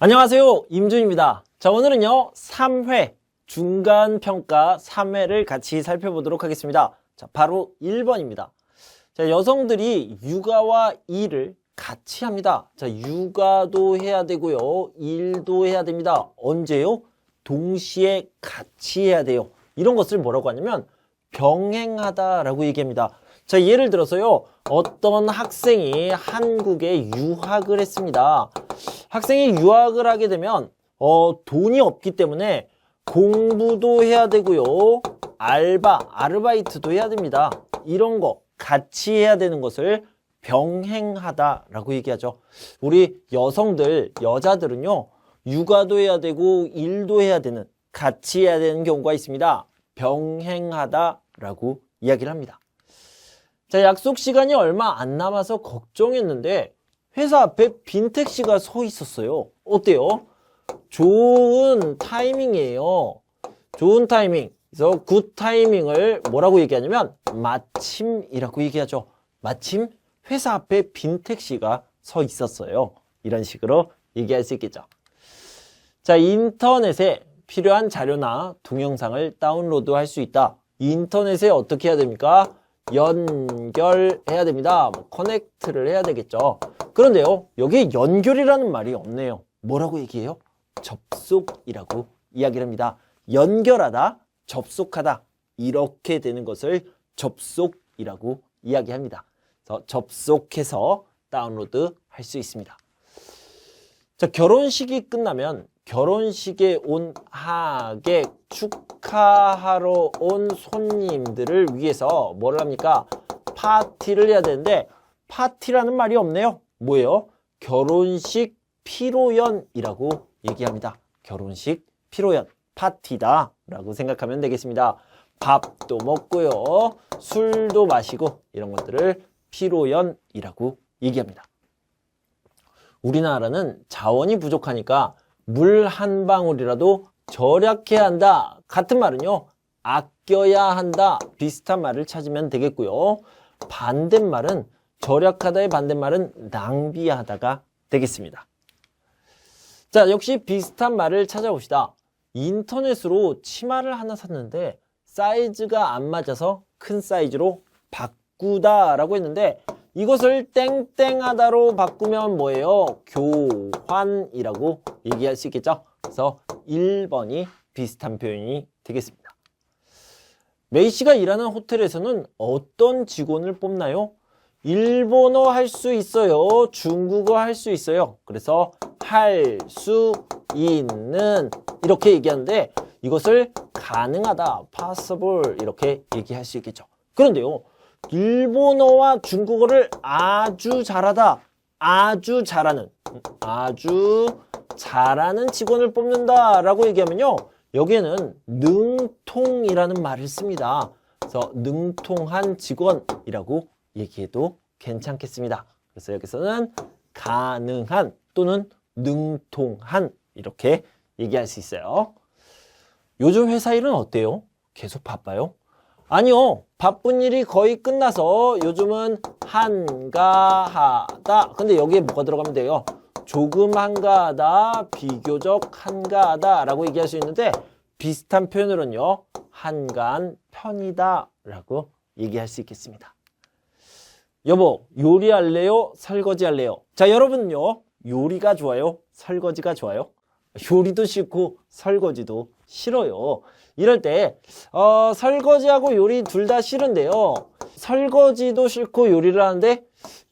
안녕하세요, 임준입니다. 자, 오늘은요 3회 중간평가 3회를 같이 살펴보도록 하겠습니다. 자, 바로 1번입니다. 자, 여성들이 육아와 일을 같이 합니다. 자, 육아도 해야 되고요, 일도 해야 됩니다. 언제요? 동시에 같이 해야 돼요. 이런 것을 뭐라고 하냐면 병행하다라고 얘기합니다. 자, 예를 들어서요, 어떤 학생이 한국에 유학을 했습니다. 학생이 유학을 하게 되면 돈이 없기 때문에 공부도 해야 되고요, 아르바이트도 해야 됩니다. 이런 거 같이 해야 되는 것을 병행하다라고 얘기하죠. 우리 여자들은요, 육아도 해야 되고 일도 해야 되는, 같이 해야 되는 경우가 있습니다. 병행하다라고 이야기를 합니다. 자, 약속 시간이 얼마 안 남아서 걱정했는데 회사 앞에 빈 택시가 서 있었어요. 어때요? 좋은 타이밍이에요. 좋은 타이밍. 그래서 굿 타이밍을 뭐라고 얘기하냐면 마침이라고 얘기하죠. 마침 회사 앞에 빈 택시가 서 있었어요. 이런 식으로 얘기할 수 있겠죠. 자, 인터넷에 필요한 자료나 동영상을 다운로드 할 수 있다. 인터넷에 어떻게 해야 됩니까? 연결해야 됩니다. 커넥트를 해야 되겠죠. 그런데요, 여기에 연결이라는 말이 없네요. 뭐라고 얘기해요? 접속이라고 이야기를 합니다. 연결하다, 접속하다, 이렇게 되는 것을 접속이라고 이야기합니다. 그래서 접속해서 다운로드 할 수 있습니다. 자, 결혼식이 끝나면 결혼식에 온 하객, 축하하러 온 손님들을 위해서 뭐를 합니까? 파티를 해야 되는데 파티라는 말이 없네요. 뭐예요? 결혼식 피로연이라고 얘기합니다. 결혼식 피로연, 파티다 라고 생각하면 되겠습니다. 밥도 먹고요, 술도 마시고 이런 것들을 피로연이라고 얘기합니다. 우리나라는 자원이 부족하니까 물 한 방울이라도 절약해야 한다. 같은 말은요, 아껴야 한다. 비슷한 말을 찾으면 되겠고요. 반대말은, 절약하다의 반대말은 낭비하다가 되겠습니다. 자, 역시 비슷한 말을 찾아봅시다. 인터넷으로 치마를 하나 샀는데 사이즈가 안 맞아서 큰 사이즈로 바꾸다라고 했는데 이것을 땡땡하다로 바꾸면 뭐예요? 교환이라고 얘기할 수 있겠죠? 그래서 1번이 비슷한 표현이 되겠습니다. 메이 씨가 일하는 호텔에서는 어떤 직원을 뽑나요? 일본어 할 수 있어요. 중국어 할 수 있어요. 그래서 할 수 있는 이렇게 얘기하는데 이것을 가능하다, possible 이렇게 얘기할 수 있겠죠. 그런데요, 일본어와 중국어를 아주 잘하다, 아주 잘하는 직원을 뽑는다 라고 얘기하면요, 여기에는 능통이라는 말을 씁니다. 그래서 능통한 직원이라고 얘기해도 괜찮겠습니다. 그래서 여기서는 가능한 또는 능통한 이렇게 얘기할 수 있어요. 요즘 회사 일은 어때요? 계속 바빠요? 아니요, 바쁜 일이 거의 끝나서 요즘은 한가하다. 근데 여기에 뭐가 들어가면 돼요? 조금 한가하다, 비교적 한가하다 라고 얘기할 수 있는데 비슷한 표현으로는요, 한가한 편이다 라고 얘기할 수 있겠습니다. 여보, 요리할래요? 설거지 할래요? 자, 여러분은요, 요리가 좋아요? 설거지가 좋아요? 요리도 싫고 설거지도 싫어요. 이럴 때 설거지하고 요리 둘 다 싫은데요, 설거지도 싫고 요리를 하는데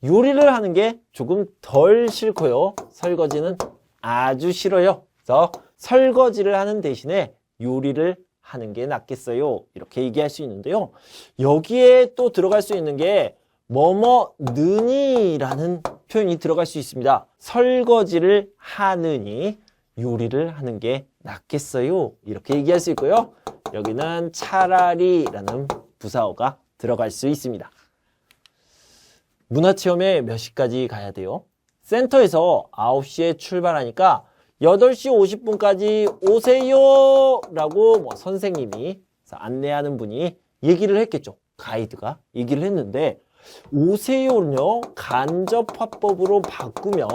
요리를 하는 게 조금 덜 싫고요, 설거지는 아주 싫어요. 그래서 설거지를 하는 대신에 요리를 하는 게 낫겠어요. 이렇게 얘기할 수 있는데요, 여기에 또 들어갈 수 있는 게 뭐뭐느니 라는 표현이 들어갈 수 있습니다. 설거지를 하느니 요리를 하는 게 낫겠어요. 이렇게 얘기할 수 있고요, 여기는 차라리 라는 부사어가 들어갈 수 있습니다. 문화체험에 몇 시까지 가야 돼요? 센터에서 9시에 출발하니까 8시 50분까지 오세요 라고 선생님이, 안내하는 분이 얘기를 했겠죠. 가이드가 얘기를 했는데 오세요는요, 간접화법으로 바꾸면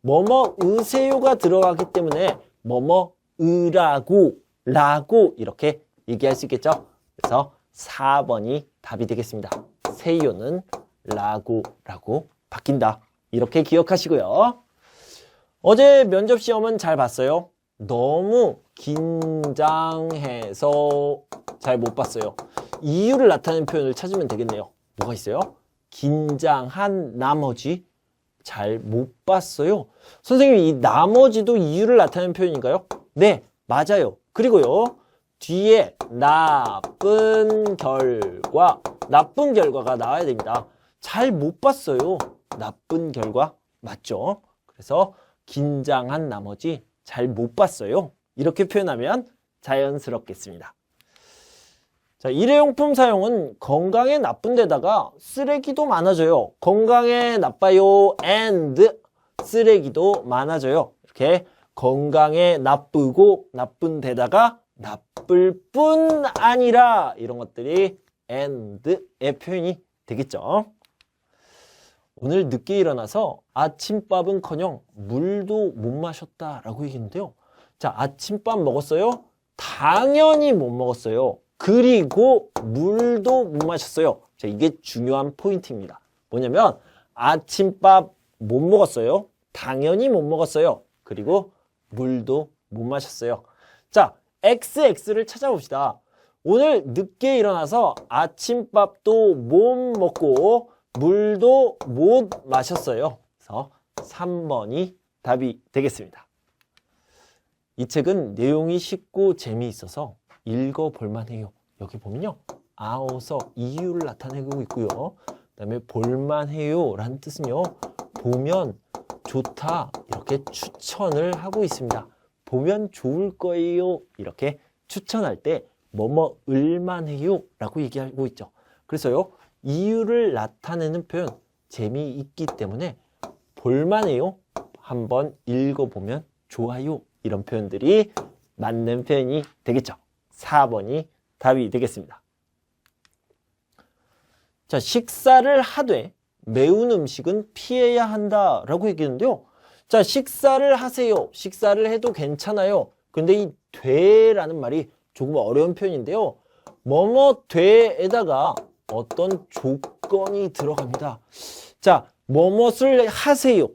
뭐뭐 으세요가 들어가기 때문에 뭐뭐 으라고 라고 이렇게 얘기할 수 있겠죠. 그래서 4번이 답이 되겠습니다. 세요는 라고 바뀐다. 이렇게 기억하시고요. 어제 면접 시험은 잘 봤어요? 너무 긴장해서 잘 못 봤어요. 이유를 나타내는 표현을 찾으면 되겠네요. 뭐가 있어요? 긴장한 나머지 잘 못 봤어요. 선생님, 이 나머지도 이유를 나타내는 표현인가요? 네, 맞아요. 그리고요, 뒤에 나쁜 결과가 나와야 됩니다. 잘 못 봤어요. 나쁜 결과 맞죠? 그래서 긴장한 나머지 잘 못 봤어요. 이렇게 표현하면 자연스럽겠습니다. 자, 일회용품 사용은 건강에 나쁜 데다가 쓰레기도 많아져요. 건강에 나빠요 and 쓰레기도 많아져요. 이렇게 건강에 나쁘고 나쁜 데다가 나쁠 뿐 아니라 이런 것들이 and의 표현이 되겠죠. 오늘 늦게 일어나서 아침밥은커녕 물도 못 마셨다라고 얘기했는데요. 자, 아침밥 먹었어요? 당연히 못 먹었어요. 그리고 물도 못 마셨어요. 자, 이게 중요한 포인트입니다. 뭐냐면 아침밥 못 먹었어요. 당연히 못 먹었어요. 그리고 물도 못 마셨어요. 자, XX를 찾아봅시다. 오늘 늦게 일어나서 아침밥도 못 먹고 물도 못 마셨어요. 그래서 3번이 답이 되겠습니다. 이 책은 내용이 쉽고 재미있어서 읽어볼만 해요. 여기 보면요, 아어서 이유를 나타내고 있고요. 그 다음에 볼만해요 라는 뜻은요, 보면 좋다 이렇게 추천을 하고 있습니다. 보면 좋을 거예요 이렇게 추천할 때 뭐뭐 을만해요 라고 얘기하고 있죠. 그래서요, 이유를 나타내는 표현 재미있기 때문에 볼만해요, 한번 읽어보면 좋아요, 이런 표현들이 맞는 표현이 되겠죠. 4번이 답이 되겠습니다. 자, 식사를 하되 매운 음식은 피해야 한다 라고 얘기했는데요. 자, 식사를 하세요. 식사를 해도 괜찮아요. 근데 이 돼라는 말이 조금 어려운 표현인데요. 뭐뭐 돼에다가 어떤 조건이 들어갑니다. 자, 뭐뭇을 하세요.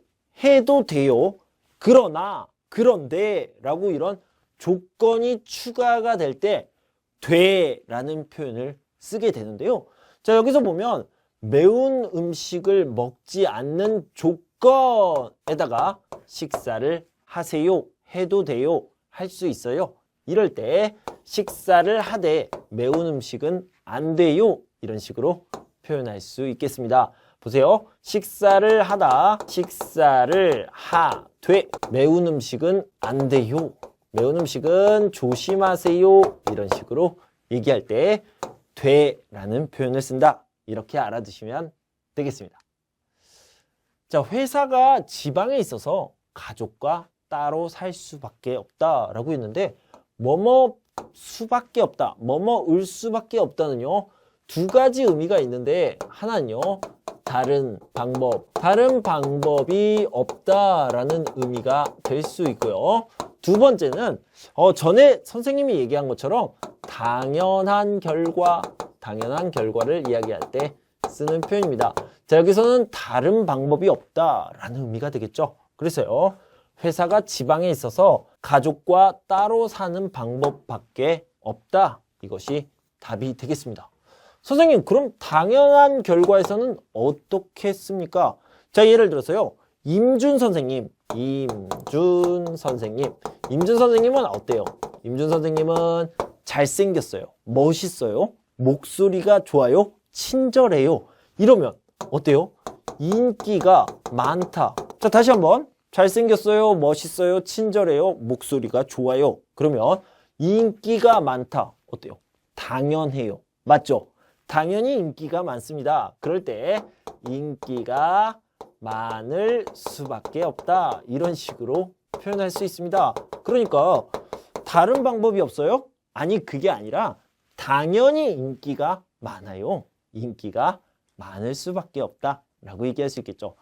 해도 돼요. 그러나, 그런데 라고 이런 조건이 추가가 될 때 돼라는 표현을 쓰게 되는데요. 자, 여기서 보면 매운 음식을 먹지 않는 조건에다가 식사를 하세요, 해도 돼요, 할 수 있어요. 이럴 때 식사를 하되 매운 음식은 안 돼요, 이런 식으로 표현할 수 있겠습니다. 보세요. 식사를 하다, 식사를 하되 매운 음식은 안 돼요, 매운 음식은 조심하세요, 이런 식으로 얘기할 때 돼라는 표현을 쓴다. 이렇게 알아두시면 되겠습니다. 자, 회사가 지방에 있어서 가족과 따로 살 수밖에 없다라고 했는데 뭐뭐 수밖에 없다, 뭐뭐 을 수밖에 없다는요, 두 가지 의미가 있는데 하나는요, 다른 방법이 없다라는 의미가 될 수 있고요. 두 번째는 전에 선생님이 얘기한 것처럼 당연한 결과를 이야기할 때 쓰는 표현입니다. 자, 여기서는 다른 방법이 없다라는 의미가 되겠죠. 그래서요, 회사가 지방에 있어서 가족과 따로 사는 방법밖에 없다. 이것이 답이 되겠습니다. 선생님, 그럼 당연한 결과에서는 어떻게 씁니까? 자, 예를 들어서요, 임준 선생님은 어때요? 임준 선생님은 잘생겼어요, 멋있어요, 목소리가 좋아요, 친절해요. 이러면 어때요? 인기가 많다. 자, 다시 한번. 잘생겼어요, 멋있어요, 친절해요, 목소리가 좋아요. 그러면 인기가 많다. 어때요? 당연해요. 맞죠? 당연히 인기가 많습니다. 그럴 때 인기가 많을 수밖에 없다. 이런 식으로 표현할 수 있습니다. 그러니까 다른 방법이 없어요? 아니, 그게 아니라 당연히 인기가 많아요. 인기가 많을 수밖에 없다 라고 얘기할 수 있겠죠.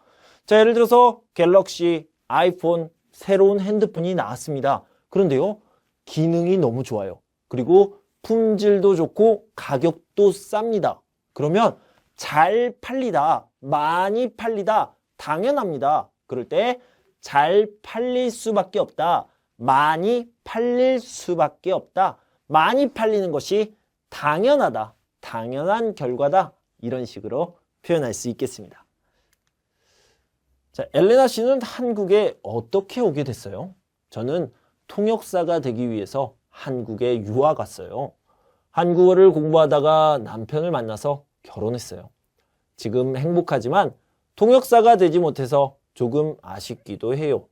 자, 예를 들어서 갤럭시 아이폰 새로운 핸드폰이 나왔습니다. 그런데요, 기능이 너무 좋아요. 그리고 품질도 좋고 가격도 쌉니다. 그러면 잘 팔리다, 많이 팔리다, 당연합니다. 그럴 때 잘 팔릴 수밖에 없다, 많이 팔릴 수밖에 없다, 많이 팔리는 것이 당연하다, 당연한 결과다, 이런 식으로 표현할 수 있겠습니다. 자, 엘레나 씨는 한국에 어떻게 오게 됐어요? 저는 통역사가 되기 위해서 한국에 유학 갔어요. 한국어를 공부하다가 남편을 만나서 결혼했어요. 지금 행복하지만 통역사가 되지 못해서 조금 아쉽기도 해요.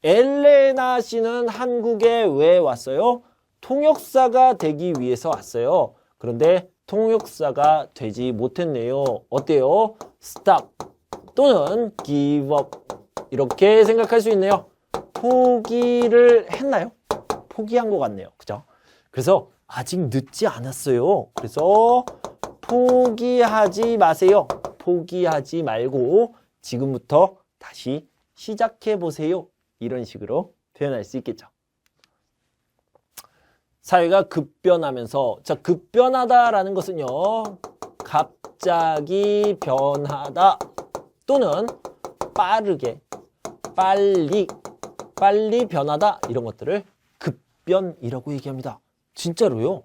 엘레나 씨는 한국에 왜 왔어요? 통역사가 되기 위해서 왔어요. 그런데 통역사가 되지 못했네요. 어때요? stop 또는 give up 이렇게 생각할 수 있네요. 포기를 했나요? 포기한 것 같네요. 그죠? 그래서 아직 늦지 않았어요. 그래서 포기하지 마세요. 포기하지 말고 지금부터 다시 시작해 보세요. 이런 식으로 표현할 수 있겠죠. 사회가 급변하면서, 자, 급변하다라는 것은요, 갑자기 변하다 또는 빠르게, 빨리 변하다, 이런 것들을 급변이라고 얘기합니다. 진짜로요.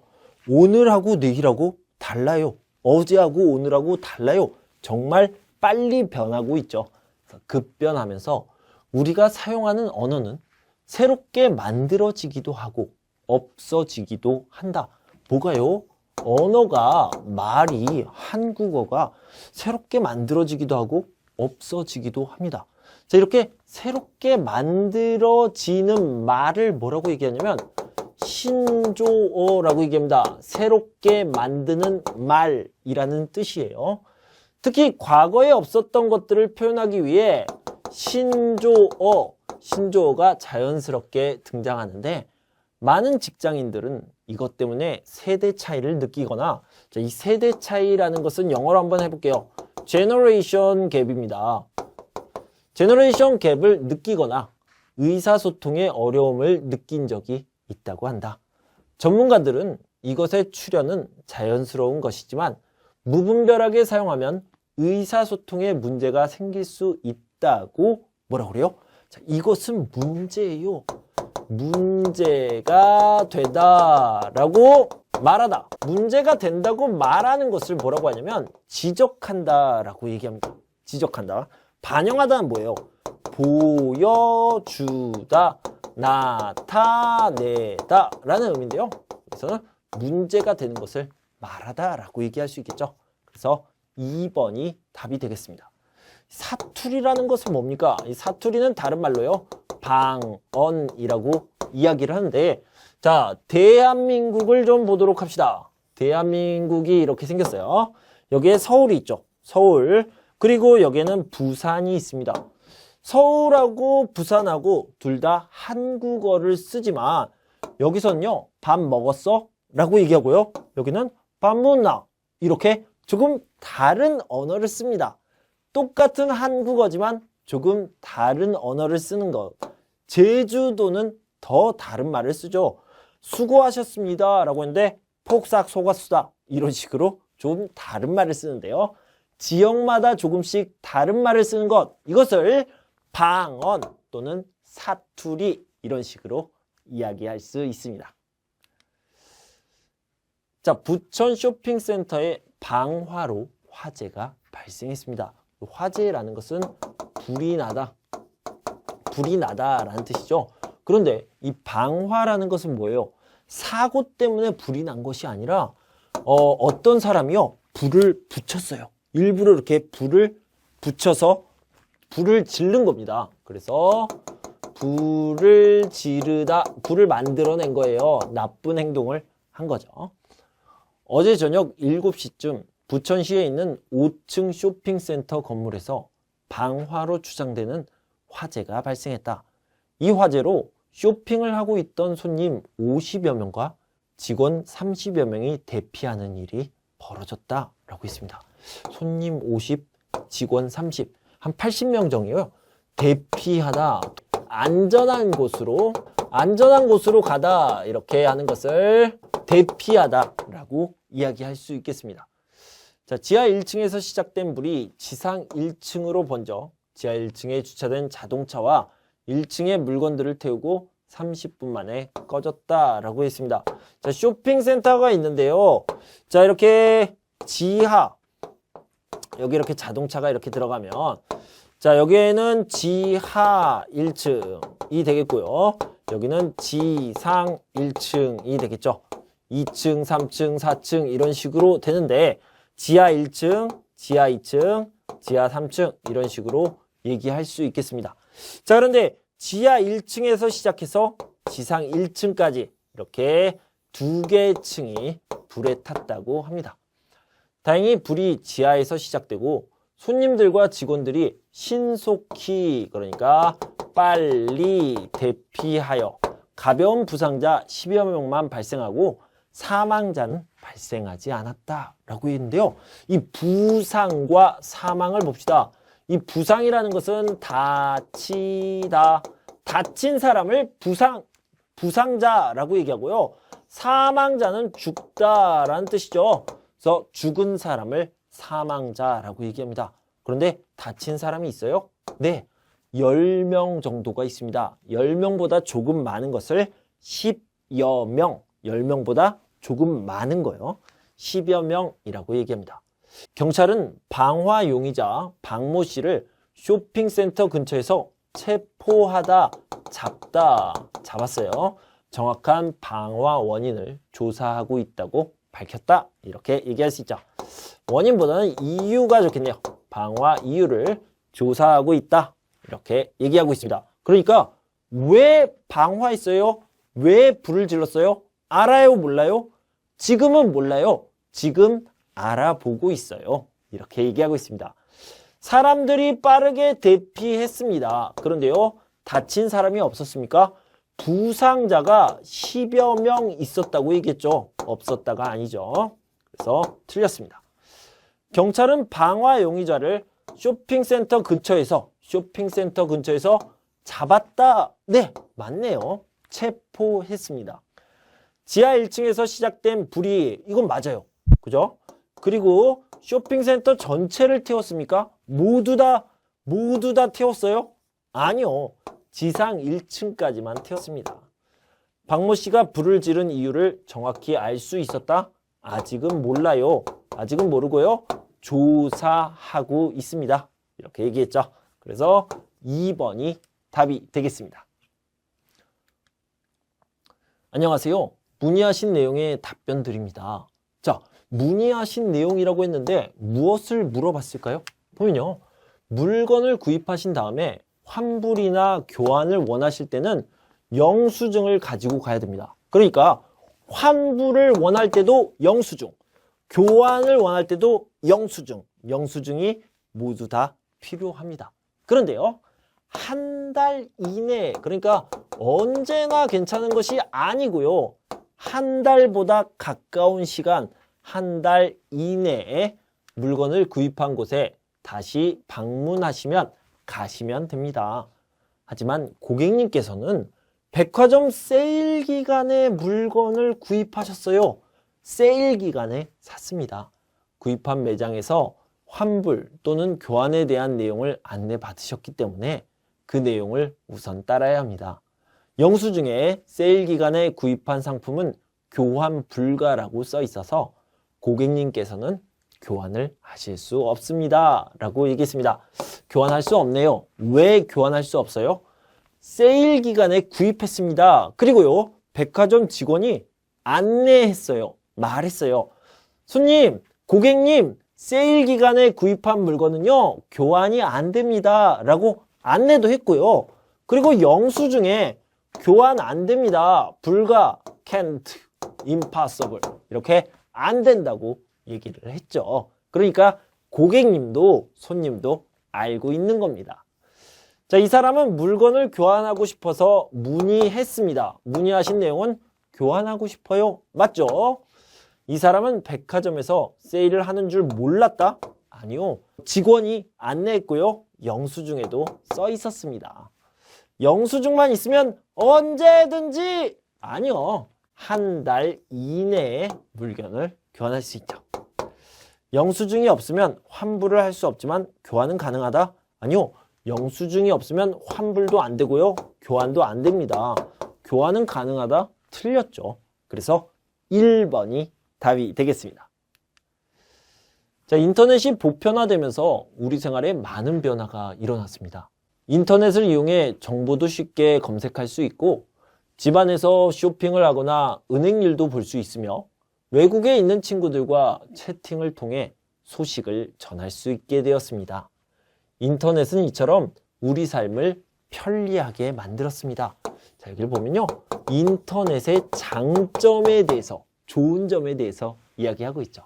오늘하고 내일하고 달라요. 어제하고 오늘하고 달라요. 정말 빨리 변하고 있죠. 급변하면서 우리가 사용하는 언어는 새롭게 만들어지기도 하고 없어지기도 한다. 뭐가요? 언어가, 말이, 한국어가 새롭게 만들어지기도 하고 없어지기도 합니다. 자, 이렇게 새롭게 만들어지는 말을 뭐라고 얘기하냐면 신조어라고 얘기합니다. 새롭게 만드는 말이라는 뜻이에요. 특히 과거에 없었던 것들을 표현하기 위해 신조어가 자연스럽게 등장하는데 많은 직장인들은 이것 때문에 세대 차이를 느끼거나, 자, 이 세대 차이라는 것은 영어로 한번 해볼게요. 제너레이션 갭입니다. 제너레이션 갭을 느끼거나 의사소통의 어려움을 느낀 적이 있다고 한다. 전문가들은 이것의 출현은 자연스러운 것이지만 무분별하게 사용하면 의사소통에 문제가 생길 수 있다고 뭐라고 그래요? 자, 이것은 문제예요. 문제가 되다라고 말하다. 문제가 된다고 말하는 것을 뭐라고 하냐면 지적한다라고 얘기합니다. 지적한다. 반영하다는 뭐예요? 보여주다, 나타내다 라는 의미인데요. 그래서 문제가 되는 것을 말하다라고 얘기할 수 있겠죠. 그래서 2번이 답이 되겠습니다. 사투리라는 것은 뭡니까? 이 사투리는 다른 말로요, 방언이라고 이야기를 하는데, 자, 대한민국을 좀 보도록 합시다. 대한민국이 이렇게 생겼어요. 여기에 서울이 있죠. 서울. 그리고 여기에는 부산이 있습니다. 서울하고 부산하고 둘 다 한국어를 쓰지만 여기서는요, 밥 먹었어? 라고 얘기하고요. 여기는 밥 먹나? 이렇게 조금 다른 언어를 씁니다. 똑같은 한국어지만 조금 다른 언어를 쓰는 것. 제주도는 더 다른 말을 쓰죠. 수고하셨습니다 라고 했는데 폭삭 속았수다, 이런 식으로 좀 다른 말을 쓰는데요. 지역마다 조금씩 다른 말을 쓰는 것, 이것을 방언 또는 사투리, 이런 식으로 이야기할 수 있습니다. 자, 부천 쇼핑센터에 방화로 화재가 발생했습니다. 화재라는 것은 불이 나다라는 뜻이죠. 그런데 이 방화라는 것은 뭐예요? 사고 때문에 불이 난 것이 아니라 어떤 사람이요, 불을 붙였어요. 일부러 이렇게 불을 붙여서 불을 지른 겁니다. 그래서 불을 지르다, 불을 만들어낸 거예요. 나쁜 행동을 한 거죠. 어제 저녁 7시쯤 부천시에 있는 5층 쇼핑센터 건물에서 방화로 추정되는 화재가 발생했다. 이 화재로 쇼핑을 하고 있던 손님 50여 명과 직원 30여 명이 대피하는 일이 벌어졌다라고 했습니다. 손님 50, 직원 30, 한 80명 정도요. 대피하다, 안전한 곳으로 가다 이렇게 하는 것을 대피하다라고 이야기할 수 있겠습니다. 자, 지하 1층에서 시작된 불이 지상 1층으로 번져 지하 1층에 주차된 자동차와 1층의 물건들을 태우고 30분 만에 꺼졌다라고 했습니다. 자, 쇼핑센터가 있는데요. 자, 이렇게 지하, 여기 이렇게 자동차가 이렇게 들어가면, 자, 여기에는 지하 1층이 되겠고요. 여기는 지상 1층이 되겠죠. 2층, 3층, 4층 이런 식으로 되는데, 지하 1층, 지하 2층, 지하 3층 이런 식으로 얘기할 수 있겠습니다. 자, 그런데 지하 1층에서 시작해서 지상 1층까지 이렇게 2개의 층이 불에 탔다고 합니다. 다행히 불이 지하에서 시작되고 손님들과 직원들이 신속히, 그러니까 빨리 대피하여 가벼운 부상자 10여 명만 발생하고 사망자는 발생하지 않았다라고 했는데요. 이 부상과 사망을 봅시다. 이 부상이라는 것은 다치다, 다친 사람을 부상자라고 얘기하고요. 사망자는 죽다라는 뜻이죠. 그래서 죽은 사람을 사망자라고 얘기합니다. 그런데 다친 사람이 있어요? 네, 10명 정도가 있습니다. 10명보다 조금 많은 것을 10여 명, 10명보다 조금 많은 거요. 10여 명이라고 얘기합니다. 경찰은 방화 용의자 박모 씨를 쇼핑센터 근처에서 체포하다, 잡았어요. 정확한 방화 원인을 조사하고 있다고 밝혔다. 이렇게 얘기할 수 있죠. 원인보다는 이유가 좋겠네요. 방화 이유를 조사하고 있다. 이렇게 얘기하고 있습니다. 그러니까 왜 방화했어요? 왜 불을 질렀어요? 알아요? 몰라요? 지금은 몰라요. 지금 알아보고 있어요. 이렇게 얘기하고 있습니다. 사람들이 빠르게 대피했습니다. 그런데요, 다친 사람이 없었습니까? 부상자가 10여 명 있었다고 얘기했죠. 없었다가 아니죠. 그래서 틀렸습니다. 경찰은 방화 용의자를 쇼핑센터 근처에서 잡았다. 네, 맞네요. 체포했습니다. 지하 1층에서 시작된 불이, 이건 맞아요. 그죠? 그리고 쇼핑센터 전체를 태웠습니까? 모두 다 태웠어요? 아니요. 지상 1층까지만 태웠습니다. 박모 씨가 불을 지른 이유를 정확히 알 수 있었다? 아직은 몰라요. 아직은 모르고요. 조사하고 있습니다. 이렇게 얘기했죠. 그래서 2번이 답이 되겠습니다. 안녕하세요. 문의하신 내용에 답변 드립니다. 자, 문의하신 내용이라고 했는데 무엇을 물어봤을까요? 보면요. 물건을 구입하신 다음에 환불이나 교환을 원하실 때는 영수증을 가지고 가야 됩니다. 그러니까 환불을 원할 때도 영수증, 교환을 원할 때도 영수증이 모두 다 필요합니다. 그런데요, 한 달 이내, 그러니까 언제나 괜찮은 것이 아니고요. 한 달보다 가까운 시간, 한 달 이내에 물건을 구입한 곳에 다시 방문하시면 가시면 됩니다. 하지만 고객님께서는 백화점 세일 기간에 물건을 구입하셨어요. 세일 기간에 샀습니다. 구입한 매장에서 환불 또는 교환에 대한 내용을 안내받으셨기 때문에 그 내용을 우선 따라야 합니다. 영수증에 세일 기간에 구입한 상품은 교환 불가라고 써 있어서 고객님께서는 교환을 하실 수 없습니다. 라고 얘기했습니다. 교환할 수 없네요. 왜 교환할 수 없어요? 세일 기간에 구입했습니다. 그리고요, 백화점 직원이 안내했어요. 말했어요. 손님, 고객님, 세일 기간에 구입한 물건은요, 교환이 안 됩니다. 라고 안내도 했고요. 그리고 영수증에 교환 안 됩니다. 불가, can't, impossible. 이렇게 안 된다고 얘기를 했죠. 그러니까 고객님도 손님도 알고 있는 겁니다. 자, 이 사람은 물건을 교환하고 싶어서 문의했습니다. 문의하신 내용은 교환하고 싶어요. 맞죠? 이 사람은 백화점에서 세일을 하는 줄 몰랐다? 아니요. 직원이 안내했고요. 영수증에도 써 있었습니다. 영수증만 있으면 언제든지 아니요. 한 달 이내에 물건을 교환할 수 있죠. 영수증이 없으면 환불을 할 수 없지만 교환은 가능하다? 아니요. 영수증이 없으면 환불도 안 되고요. 교환도 안 됩니다. 교환은 가능하다? 틀렸죠. 그래서 1번이 답이 되겠습니다. 자, 인터넷이 보편화되면서 우리 생활에 많은 변화가 일어났습니다. 인터넷을 이용해 정보도 쉽게 검색할 수 있고 집안에서 쇼핑을 하거나 은행 일도 볼 수 있으며 외국에 있는 친구들과 채팅을 통해 소식을 전할 수 있게 되었습니다. 인터넷은 이처럼 우리 삶을 편리하게 만들었습니다. 자, 여기를 보면요. 인터넷의 장점에 대해서, 좋은 점에 대해서 이야기하고 있죠.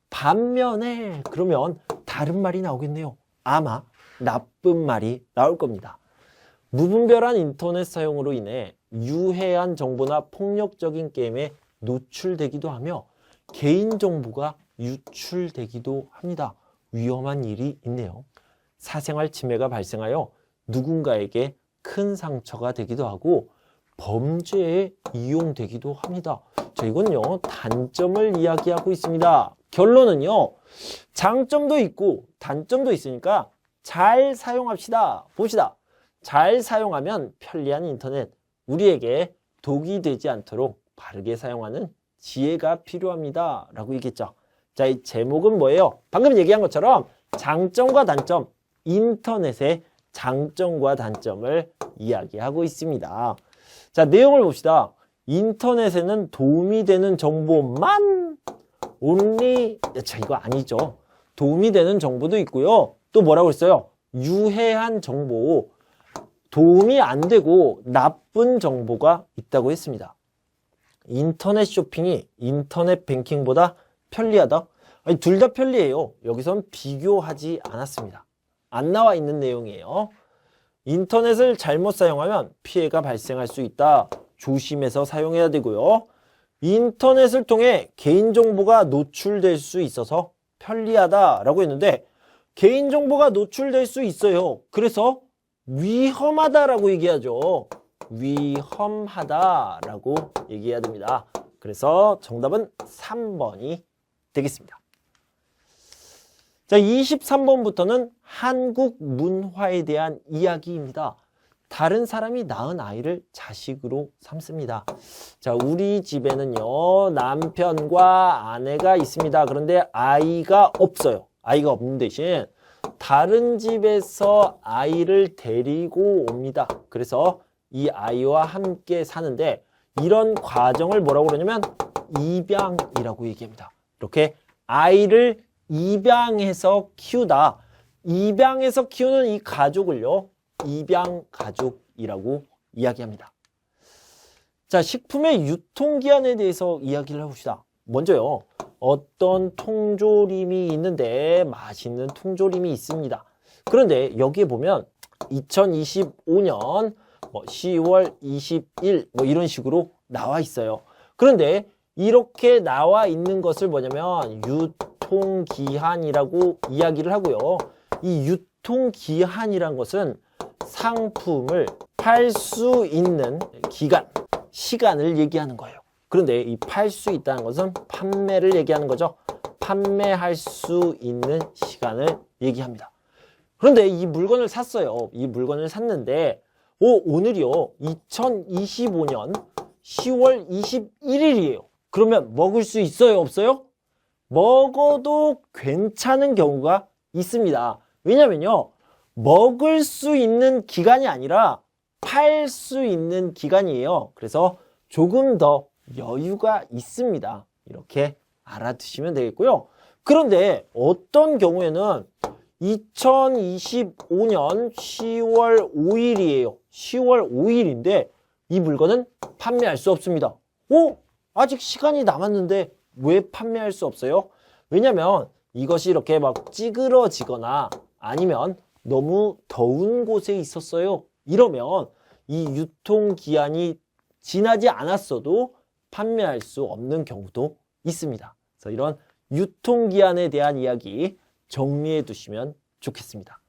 반면에 그러면 다른 말이 나오겠네요. 아마 나쁜 말이 나올 겁니다. 무분별한 인터넷 사용으로 인해 유해한 정보나 폭력적인 게임에 노출되기도 하며 개인정보가 유출되기도 합니다. 위험한 일이 있네요. 사생활 침해가 발생하여 누군가에게 큰 상처가 되기도 하고 범죄에 이용되기도 합니다. 자, 이건요, 단점을 이야기하고 있습니다. 결론은요, 장점도 있고 단점도 있으니까 잘 사용합시다. 봅시다. 잘 사용하면 편리한 인터넷, 우리에게 독이 되지 않도록 바르게 사용하는 지혜가 필요합니다. 라고 얘기했죠. 자, 이 제목은 뭐예요? 방금 얘기한 것처럼 장점과 단점, 인터넷의 장점과 단점을 이야기하고 있습니다. 자, 내용을 봅시다. 인터넷에는 도움이 되는 정보만 only, 자, 이거 아니죠. 도움이 되는 정보도 있고요. 또 뭐라고 했어요? 유해한 정보, 도움이 안 되고 나쁜 정보가 있다고 했습니다. 인터넷 쇼핑이 인터넷 뱅킹보다 편리하다? 아니, 둘 다 편리해요. 여기선 비교하지 않았습니다. 안 나와 있는 내용이에요. 인터넷을 잘못 사용하면 피해가 발생할 수 있다. 조심해서 사용해야 되고요. 인터넷을 통해 개인정보가 노출될 수 있어서 편리하다라고 했는데 개인정보가 노출될 수 있어요. 그래서 위험하다라고 얘기하죠. 위험하다라고 얘기해야 됩니다. 그래서 정답은 3번이 되겠습니다. 자, 23번부터는 한국 문화에 대한 이야기입니다. 다른 사람이 낳은 아이를 자식으로 삼습니다. 자, 우리 집에는요, 남편과 아내가 있습니다. 그런데 아이가 없어요. 아이가 없는 대신 다른 집에서 아이를 데리고 옵니다. 그래서 이 아이와 함께 사는데 이런 과정을 뭐라고 그러냐면 입양이라고 얘기합니다. 이렇게 아이를 입양해서 키우다. 입양해서 키우는 이 가족을요, 입양가족이라고 이야기합니다. 자, 식품의 유통기한에 대해서 이야기를 해봅시다. 먼저요, 어떤 통조림이 있는데 맛있는 통조림이 있습니다. 그런데 여기에 보면 2025년 10월 20일 이런 식으로 나와 있어요. 그런데 이렇게 나와 있는 것을 뭐냐면 유통기한이라고 이야기를 하고요. 이 유통기한이란 것은 상품을 팔 수 있는 기간, 시간을 얘기하는 거예요. 그런데 이 팔 수 있다는 것은 판매를 얘기하는 거죠. 판매할 수 있는 시간을 얘기합니다. 그런데 이 물건을 샀어요. 이 물건을 샀는데 오늘이요, 2025년 10월 21일이에요. 그러면 먹을 수 있어요, 없어요? 먹어도 괜찮은 경우가 있습니다. 왜냐면요, 먹을 수 있는 기간이 아니라 팔 수 있는 기간이에요. 그래서 조금 더 여유가 있습니다. 이렇게 알아두시면 되겠고요. 그런데 어떤 경우에는 2025년 10월 5일이에요. 10월 5일인데 이 물건은 판매할 수 없습니다. 아직 시간이 남았는데 왜 판매할 수 없어요? 왜냐면 이것이 이렇게 막 찌그러지거나 아니면 너무 더운 곳에 있었어요. 이러면 이 유통기한이 지나지 않았어도 판매할 수 없는 경우도 있습니다. 그래서 이런 유통기한에 대한 이야기, 정리해 두시면 좋겠습니다.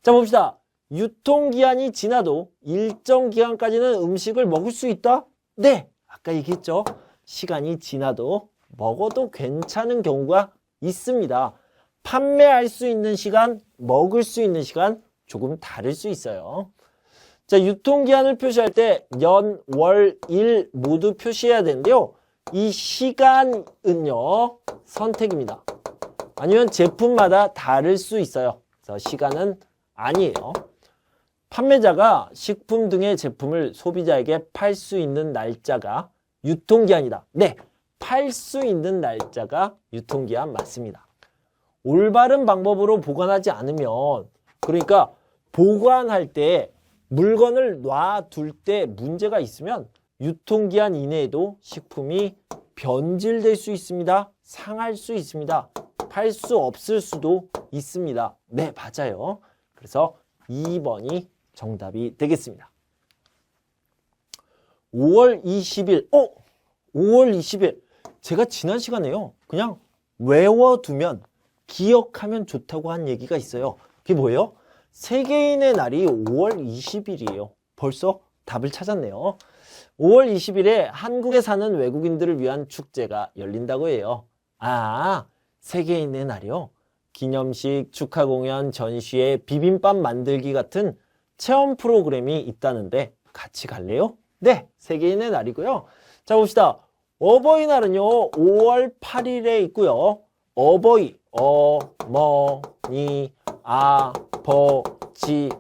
자, 봅시다. 유통기한이 지나도 일정 기간까지는 음식을 먹을 수 있다? 네, 아까 얘기했죠. 시간이 지나도 먹어도 괜찮은 경우가 있습니다. 판매할 수 있는 시간, 먹을 수 있는 시간 조금 다를 수 있어요. 자, 유통기한을 표시할 때 년, 월, 일 모두 표시해야 되는데요. 이 시간은요, 선택입니다. 아니면 제품마다 다를 수 있어요. 그래서 시간은 아니에요. 판매자가 식품 등의 제품을 소비자에게 팔 수 있는 날짜가 유통기한이다. 네, 팔 수 있는 날짜가 유통기한 맞습니다. 올바른 방법으로 보관하지 않으면, 그러니까 보관할 때 물건을 놔둘 때 문제가 있으면 유통기한 이내에도 식품이 변질될 수 있습니다. 상할 수 있습니다. 팔 수 없을 수도 있습니다. 네, 맞아요. 그래서 2번이 정답이 되겠습니다. 5월 20일, 5월 20일. 제가 지난 시간에요. 그냥 외워두면, 기억하면 좋다고 한 얘기가 있어요. 그게 뭐예요? 세계인의 날이 5월 20일이에요. 벌써 답을 찾았네요. 5월 20일에 한국에 사는 외국인들을 위한 축제가 열린다고 해요. 아, 세계인의 날이요? 기념식, 축하 공연, 전시회, 비빔밥 만들기 같은 체험 프로그램이 있다는데 같이 갈래요? 네, 세계인의 날이고요. 자, 봅시다. 어버이날은요, 5월 8일에 있고요. 어버이, 어머니, 아버지,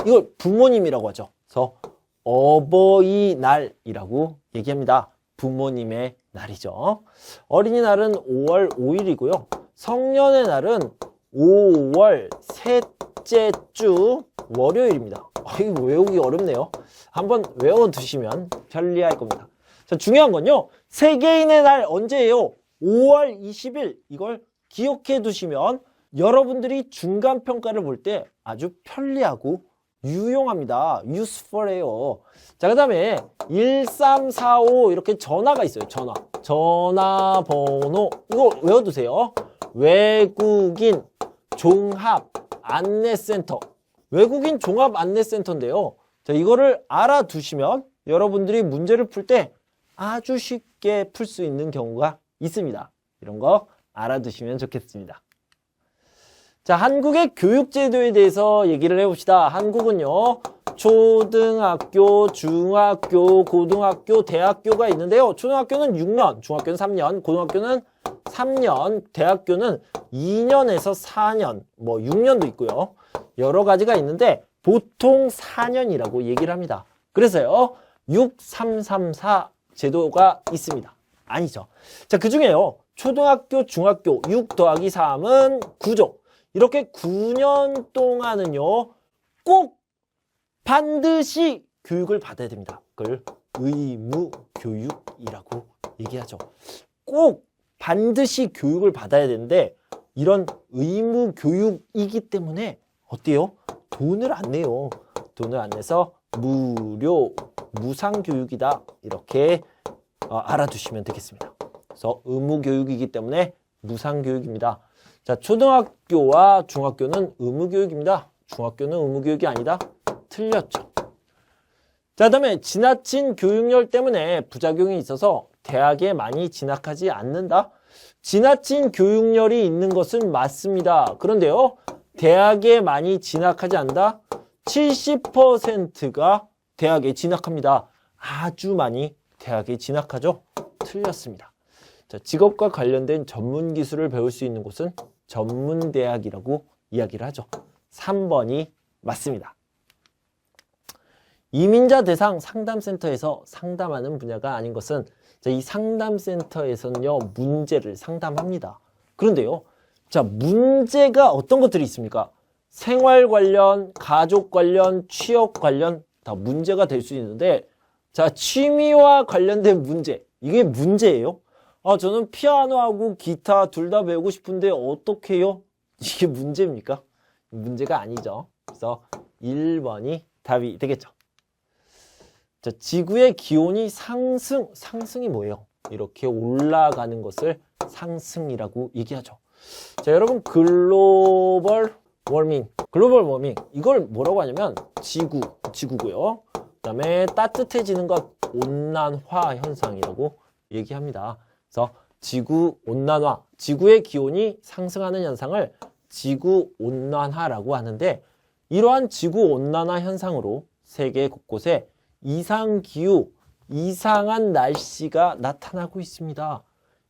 이걸 부모님이라고 하죠. 그래서 어버이날이라고 얘기합니다. 부모님의 날이죠. 어린이날은 5월 5일이고요. 성년의 날은 5월 셋째 주 월요일입니다. 이거 외우기 어렵네요. 한번 외워두시면 편리할 겁니다. 자, 중요한 건요. 세계인의 날 언제예요? 5월 20일. 이걸 기억해 두시면 여러분들이 중간평가를 볼 때 아주 편리하고 유용합니다. useful해요. 자, 그 다음에 1345 이렇게 전화가 있어요. 전화번호. 이거 외워두세요. 외국인 종합 안내센터. 외국인 종합 안내센터인데요. 자, 이거를 알아두시면 여러분들이 문제를 풀 때 아주 쉽게 풀 수 있는 경우가 있습니다. 이런 거 알아두시면 좋겠습니다. 자, 한국의 교육제도에 대해서 얘기를 해봅시다. 한국은요, 초등학교, 중학교, 고등학교, 대학교가 있는데요. 초등학교는 6년, 중학교는 3년, 고등학교는 3년, 대학교는 2년에서 4년, 뭐 6년도 있고요. 여러 가지가 있는데 보통 4년이라고 얘기를 합니다. 그래서요, 6334 제도가 있습니다. 아니죠. 자, 그 중에요, 초등학교, 중학교 6 더하기 3은 9죠. 이렇게 9년 동안은요, 꼭 반드시 교육을 받아야 됩니다. 그걸 의무교육이라고 얘기하죠. 꼭 반드시 교육을 받아야 되는데 이런 의무교육이기 때문에 어때요? 돈을 안 내요. 돈을 안 내서 무료, 무상교육이다. 이렇게 알아두시면 되겠습니다. 그래서 의무교육이기 때문에 무상교육입니다. 자, 초등학교와 중학교는 의무교육입니다. 중학교는 의무교육이 아니다. 틀렸죠. 자, 그다음에 지나친 교육열 때문에 부작용이 있어서 대학에 많이 진학하지 않는다. 지나친 교육열이 있는 것은 맞습니다. 그런데요, 대학에 많이 진학하지 않는다. 70%가 대학에 진학합니다. 아주 많이 대학에 진학하죠. 틀렸습니다. 자, 직업과 관련된 전문 기술을 배울 수 있는 곳은 전문대학이라고 이야기를 하죠. 3번이 맞습니다. 이민자 대상 상담센터에서 상담하는 분야가 아닌 것은, 자, 이 상담센터에서는요, 문제를 상담합니다. 그런데요, 자, 문제가 어떤 것들이 있습니까? 생활 관련, 가족 관련, 취업 관련 다 문제가 될 수 있는데, 자, 취미와 관련된 문제, 이게 문제예요? 저는 피아노하고 기타 둘 다 배우고 싶은데 어떻게 해요? 이게 문제입니까? 문제가 아니죠. 그래서 1번이 답이 되겠죠. 자, 지구의 기온이 상승이 뭐예요? 이렇게 올라가는 것을 상승이라고 얘기하죠. 자, 여러분 글로벌 워밍 이걸 뭐라고 하냐면 지구고요. 그다음에 따뜻해지는 것 온난화 현상이라고 얘기합니다. 그래서 지구 온난화, 지구의 기온이 상승하는 현상을 지구 온난화라고 하는데 이러한 지구 온난화 현상으로 세계 곳곳에 이상 기후, 이상한 날씨가 나타나고 있습니다.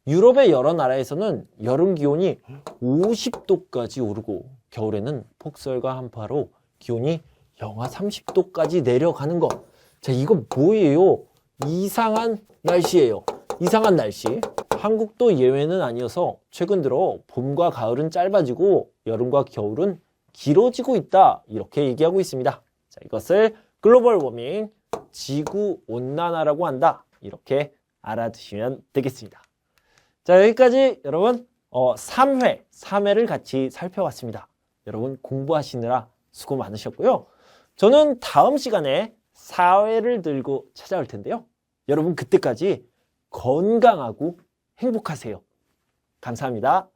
유럽의 여러 나라에서는 여름 기온이 50도까지 오르고 겨울에는 폭설과 한파로 기온이 영하 30도까지 내려가는 것. 자, 이거 뭐예요? 이상한 날씨예요. 이상한 날씨. 한국도 예외는 아니어서 최근 들어 봄과 가을은 짧아지고 여름과 겨울은 길어지고 있다. 이렇게 얘기하고 있습니다. 자, 이것을 글로벌 워밍, 지구 온난화라고 한다. 이렇게 알아두시면 되겠습니다. 자, 여기까지 여러분 3회를 같이 살펴봤습니다. 여러분 공부하시느라 수고 많으셨고요. 저는 다음 시간에 4회를 들고 찾아올 텐데요. 여러분 그때까지 건강하고 행복하세요. 감사합니다.